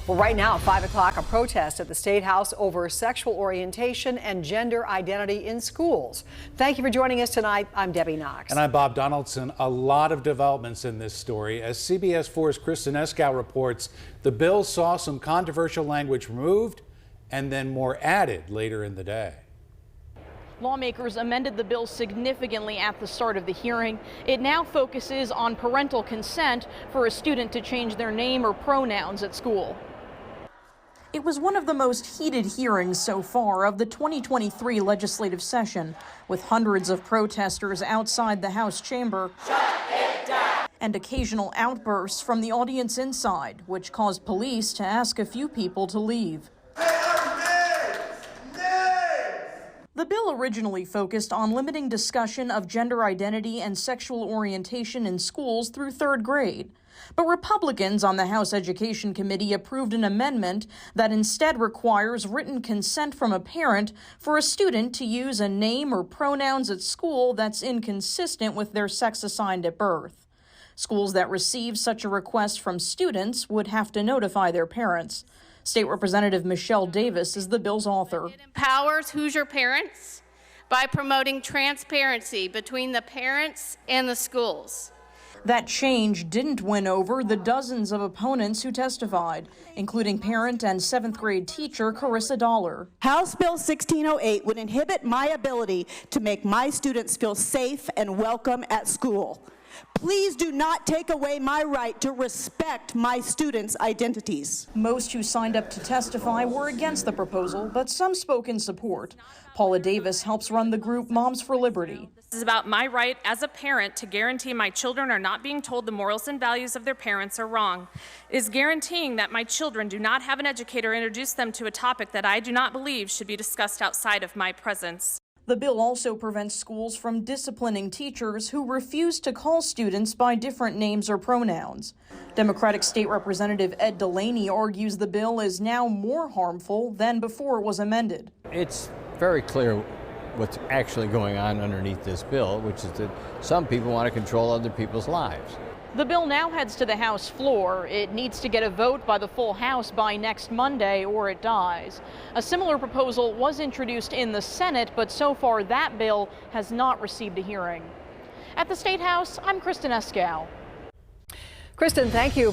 Well, right now, 5 o'clock, a protest at the State House over sexual orientation and gender identity in schools. Thank you for joining us tonight. I'm Debbie Knox. And I'm Bob Donaldson. A lot of developments in this story. As CBS 4's Kristen Eskow reports, the bill saw some controversial language removed and then more added later in the day. Lawmakers amended the bill significantly at the start of the hearing. It now focuses on parental consent for a student to change their name or pronouns at school. It was one of the most heated hearings so far of the 2023 legislative session, with hundreds of protesters outside the House chamber and occasional outbursts from the audience inside, which caused police to ask a few people to leave. The bill originally focused on limiting discussion of gender identity and sexual orientation in schools through third grade. But Republicans on the House Education Committee approved an amendment that instead requires written consent from a parent for a student to use a name or pronouns at school that's inconsistent with their sex assigned at birth. Schools that receive such a request from students would have to notify their parents. State Representative Michelle Davis is the bill's author. It empowers Hoosier parents by promoting transparency between the parents and the schools. That change didn't win over the dozens of opponents who testified, including parent and 7th grade teacher Carissa Dollar. House Bill 1608 would inhibit my ability to make my students feel safe and welcome at school. Please do not take away my right to respect my students' identities. Most who signed up to testify were against the proposal, but some spoke in support. Paula Davis helps run the group Moms for Liberty. This is about my right as a parent to guarantee my children are not being told the morals and values of their parents are wrong. It is guaranteeing that my children do not have an educator introduce them to a topic that I do not believe should be discussed outside of my presence. The bill also prevents schools from disciplining teachers who refuse to call students by different names or pronouns. Democratic State Representative Ed Delaney argues the bill is now more harmful than before it was amended. It's very clear what's actually going on underneath this bill, which is that some people want to control other people's lives. The bill now heads to the House floor. It needs to get a vote by the full House by next Monday or it dies. A similar proposal was introduced in the Senate, but so far that bill has not received a hearing. At the State House, I'm Kristen Eskow. Kristen, thank you.